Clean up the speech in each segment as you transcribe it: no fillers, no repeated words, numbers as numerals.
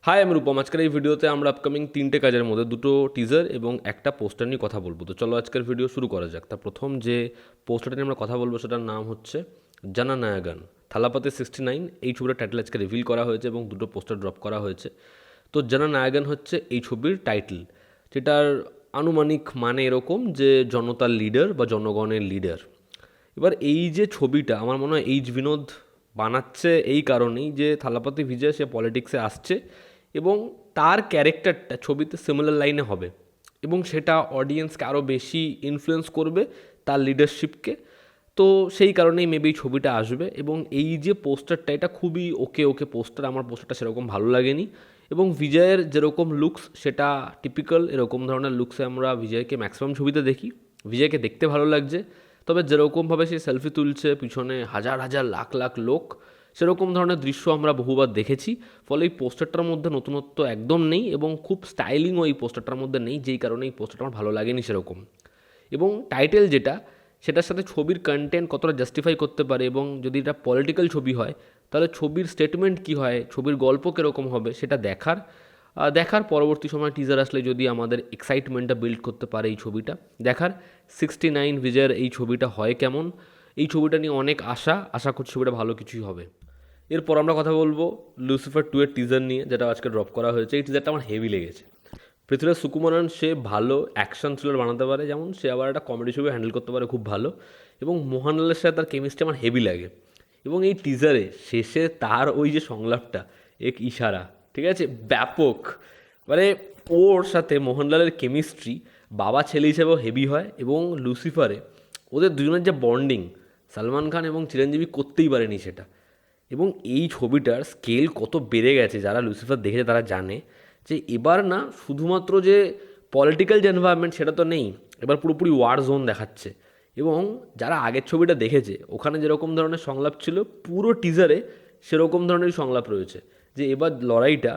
High, আমি রূপম। আজকের এই ভিডিওতে আমরা আপকামিং 3টে কাজের মধ্যে 2টো টিজার এবং একটা পোস্টার নিয়ে কথা বলবো। তো চলো আজকের ভিডিও শুরু করা যাক। তা প্রথম যে পোস্টারটা নিয়ে আমরা কথা বলবো সেটার নাম হচ্ছে জানানায়াগান। থালাপাতি 69 এই ছবিটার টাইটেল আজকে রিভিল করা হয়েছে এবং 2টো পোস্টার ড্রপ করা হয়েছে। তো জানানায়াগান হচ্ছে এই ছবির টাইটেল, যেটার আনুমানিক মানে এরকম যে জনতার লিডার বা জনগণের লিডার। এবার এই যে ছবিটা আমার মনে হয় এইচ বিনোদ বানাচ্ছে এই কারণেই যে থালাপাতি বিজয় সে পলিটিক্সে আসছে এবং তার ক্যারেক্টারটা ছবিতে সিমিলার লাইনে হবে এবং সেটা অডিয়েন্সকে আরও বেশি ইনফ্লুয়েন্স করবে তার লিডারশিপকে। তো সেই কারণেই মেবি ছবিটা আসবে এবং এই যে পোস্টারটা এটা খুবই ওকে ওকে পোস্টার। আমার পোস্টারটা সেরকম ভালো লাগেনি এবং বিজয়ের যেরকম লুকস সেটা টিপিক্যাল এরকম ধরনের লুকসে আমরা বিজয়কে ম্যাক্সিমাম ছবিতে দেখি। বিজয়কে দেখতে ভালো লাগছে, তবে যেরকমভাবে সে সেলফি তুলছে পিছনে হাজার হাজার লাখ লাখ লোক, সেরকম ধরনের দৃশ্য আমরা বহুবার দেখেছি। ফলে এই পোস্টারটার মধ্যে নতুনত্ব একদম নেই এবং খুব স্টাইলিংও এই পোস্টারটার মধ্যে নেই, যেই কারণে এই পোস্টারটা আমার ভালো লাগেনি সেরকম। এবং টাইটেল যেটা, সেটার সাথে ছবির কন্টেন্ট কতটা জাস্টিফাই করতে পারে এবং যদি এটা পলিটিক্যাল ছবি হয় তাহলে ছবির স্টেটমেন্ট কী হয়, ছবির গল্প কীরকম হবে সেটা দেখার পরবর্তী সময় টিজার আসলে যদি আমাদের এক্সাইটমেন্টটা বিল্ড করতে পারে এই ছবিটা দেখার। 69 বিজয়ের এই ছবিটা হয় কেমন, এই ছবিটা নিয়ে অনেক আশা করছি ছবিটা ভালো কিছুই হবে। এরপর আমরা কথা বলবো লুসিফার 2 এর টিজার নিয়ে, যেটা আজকে ড্রপ করা হয়েছে। এই টিজারটা আমার হেভি লেগেছে। পৃথ্বীরাজ সুকুমারন সে ভালো অ্যাকশন থ্রিলার বানাতে পারে, যেমন সে আবার একটা কমেডি ছবি হ্যান্ডেল করতে পারে খুব ভালো। এবং মোহনলালের সাথে তার কেমিস্ট্রি আমার হেভি লাগে। এবং এই টিজারে শেষে তার ওই যে সংলাপটা, এক ইশারা, ঠিক আছে, ব্যাপক। মানে ওর সাথে মোহনলালের কেমিস্ট্রি বাবা ছেলে হিসেবেও হেভি হয় এবং লুসিফারে ওদের দুজনের যে বন্ডিং সালমান খান এবং চিরঞ্জীবী করতেই পারেনি সেটা। এবং এই ছবিটার স্কেল কত বেড়ে গেছে, যারা লুসিফার দেখেছে তারা জানে যে এবার না শুধুমাত্র যে পলিটিক্যাল যে এনভায়রনমেন্ট সেটা তো নেই, এবার পুরোপুরি ওয়ার জোন দেখাচ্ছে। এবং যারা আগের ছবিটা দেখেছে ওখানে যেরকম ধরনের সংলাপ ছিল পুরো টিজারে সেরকম ধরনেরই সংলাপ রয়েছে, যে এবার লড়াইটা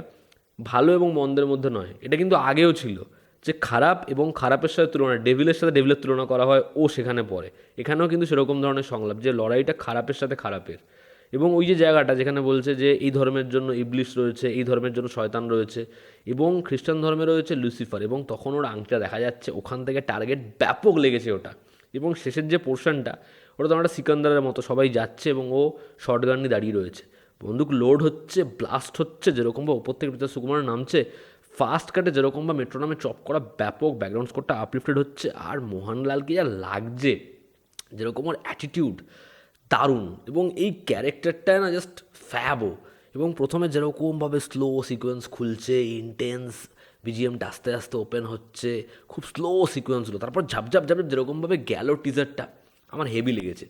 ভালো এবং মন্দের মধ্যে নয়। এটা কিন্তু আগেও ছিল যে খারাপ এবং খারাপের সাথে তুলনা, ডেভিলের সাথে ডেভিলের তুলনা করা হয়, ও সেখানে পড়ে। এখানেও কিন্তু সেরকম ধরনের সংলাপ যে লড়াইটা খারাপের সাথে খারাপের। এবং ওই যে জায়গাটা যেখানে বলছে যে এই ধর্মের জন্য ইবলিশ রয়েছে, এই ধর্মের জন্য শয়তান রয়েছে এবং খ্রিস্টান ধর্মে রয়েছে লুসিফার, এবং তখন ওর আংটিটা দেখা যাচ্ছে, ওখান থেকে টার্গেট ব্যাপক লেগেছে ওটা। এবং শেষের যে পোর্শনটা ওটা তো একটা সিকান্দারের মতো সবাই যাচ্ছে এবং ও শর্টগান নিয়ে দাঁড়িয়ে রয়েছে, বন্দুক লোড হচ্ছে, ব্লাস্ট হচ্ছে, যেরকমভাবে ওপর থেকে পৃথ্বীরাজ সুকুমার নামছে ফাস্ট কাটে, যেরকমভাবে মেট্রো নামে চপ করা, ব্যাপক ব্যাকগ্রাউন্ড স্কোরটা আপলিফটেড হচ্ছে। আর মোহনলালকে যা লাগছে, যেরকম ওর অ্যাটিটিউড দারুণ, এবং এই ক্যারেক্টারটা না জাস্ট ফ্যাবো। এবং প্রথমে যেরকমভাবে স্লো সিকোয়েন্স খুলছে, ইন্টেন্স বিজিএমটা আস্তে আস্তে ওপেন হচ্ছে, খুব স্লো সিকোয়েন্সগুলো, তারপর ঝাপঝাপ ঝাপঝাপ যেরকমভাবে গেল টিজারটা, আমার হেভি লেগেছে।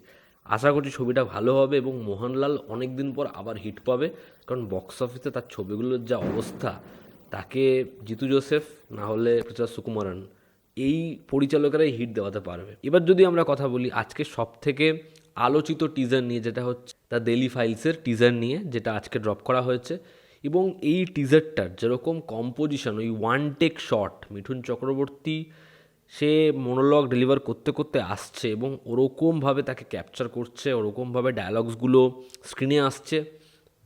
আশা করছি ছবিটা ভালো হবে এবং মোহনলাল অনেক দিন পর আবার হিট পাবে, কারণ বক্স অফিসে তার ছবিগুলোর যা অবস্থা, তাকে জিতু জোসেফ না হলে পৃথ্বীরাজ সুকুমারন এই পরিচালকেরাই হিট দেওয়াতে পারবে। এবার যদি আমরা কথা বলি আজকে সব থেকে আলোচিত টিজার নিয়ে, যেটা হচ্ছে দ্য ডেইলি ফাইলসের টিজার নিয়ে, যেটা আজকে ড্রপ করা হয়েছে। এবং এই টিজারটার যেরকম কম্পোজিশন, ওই one take shot, Mithun Chakraborty সে মনোলগ ডেলিভার করতে করতে আসছে এবং ওরকমভাবে তাকে ক্যাপচার করছে, ওরকমভাবে ডায়ালগসগুলো স্ক্রিনে আসছে,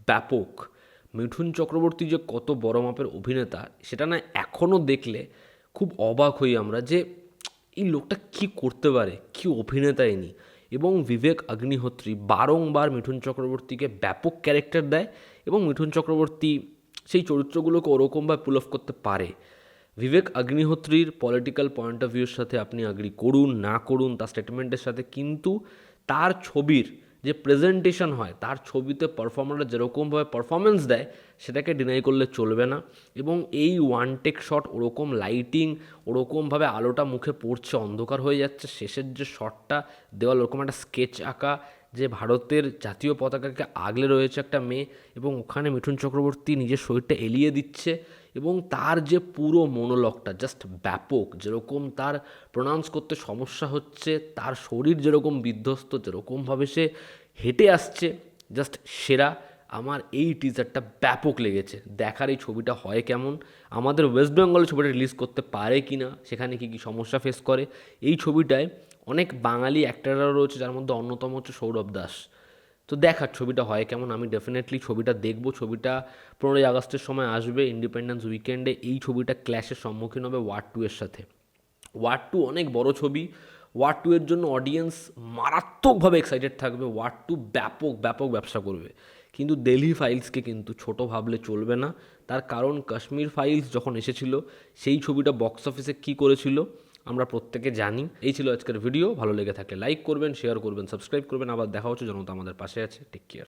ব্যাপক। মিঠুন চক্রবর্তী যে কত বড় মাপের অভিনেতা সেটা না এখনও দেখলে খুব অবাক হই আমরা, যে এই লোকটা কী করতে পারে, কী অভিনেতা ইনি। এবং বিবেক অগ্নিহোত্রী বারংবার মিঠুন চক্রবর্তীকে ব্যাপক ক্যারেক্টার দেয় এবং মিঠুন চক্রবর্তী সেই চরিত্রগুলোকে ওরকমভাবে পুল অফ করতে পারে। বিবেক অগ্নিহোত্রীর পলিটিক্যাল পয়েন্ট অফ ভিউর সাথে আপনি অ্যাগ্রি করুন না করুন তার স্টেটমেন্টের সাথে, কিন্তু তার ছবির যে প্রেজেন্টেশন হয়, তার ছবিতে পারফর্মাররা যেরকমভাবে পারফরমেন্স দেয় সেটাকে ডিনাই করলে চলবে না। এবং এই ওয়ান টেক শট, ওরকম লাইটিং, ওরকমভাবে আলোটা মুখে পড়ছে, অন্ধকার হয়ে যাচ্ছে, শেষের যে শটটা দেওয়াল, ওরকম একটা স্কেচ আঁকা, যে ভারতের জাতীয় পতাকাকে আগলে রয়েছে একটা মেয়ে এবং ওখানে মিঠুন চক্রবর্তী নিজের শরীরটা এলিয়ে দিচ্ছে এবং তার যে পুরো মনোলগটা জাস্ট ব্যাপক। যেরকম তার প্রোনাউন্স করতে সমস্যা হচ্ছে, তার শরীর যেরকম বিধ্বস্ত, যেরকমভাবে সে হেঁটে আসছে, জাস্ট সেরা। আমার এই টিজারটা ব্যাপক লেগেছে। দেখার এই ছবিটা হয় কেমন, আমাদের ওয়েস্ট বেঙ্গলে ছবিটা রিলিজ করতে পারে কি না, সেখানে কী কী সমস্যা ফেস করে। এই ছবিটায় অনেক বাঙালি অ্যাক্টাররা রয়েছে, যার মধ্যে অন্যতম হচ্ছে সৌরভ দাস। তো দেখার ছবিটা হয় কেমন। আমি ডেফিনেটলি ছবিটা দেখব। ছবিটা 15ই আগস্টের সময় আসবে ইন্ডিপেন্ডেন্স উইকেন্ডে। এই ছবিটা ক্ল্যাশের সম্মুখীন হবে ওয়ার টু এর সাথে। ওয়ার টু অনেক বড় ছবি। ওয়ার টু এর জন্য অডিয়েন্স মারাত্মকভাবে এক্সাইটেড থাকবে। ওয়ার টু ব্যাপক ব্যাপক ব্যবসা করবে। কিন্তু দিল্লি ফাইলসকে কিন্তু ছোট ভাবলে চলবে না। তার কারণ কাশ্মীর ফাইলস যখন এসেছিল সেই ছবিটা বক্স অফিসে কী করেছিল আমরা প্রত্যেকে জানি। এই ছিল আজকের ভিডিও। ভালো লেগে থাকলে লাইক করবেন, শেয়ার করবেন, সাবস্ক্রাইব করবেন। আবার দেখা হচ্ছে, জনতা আমাদের পাশে আছে। Take care.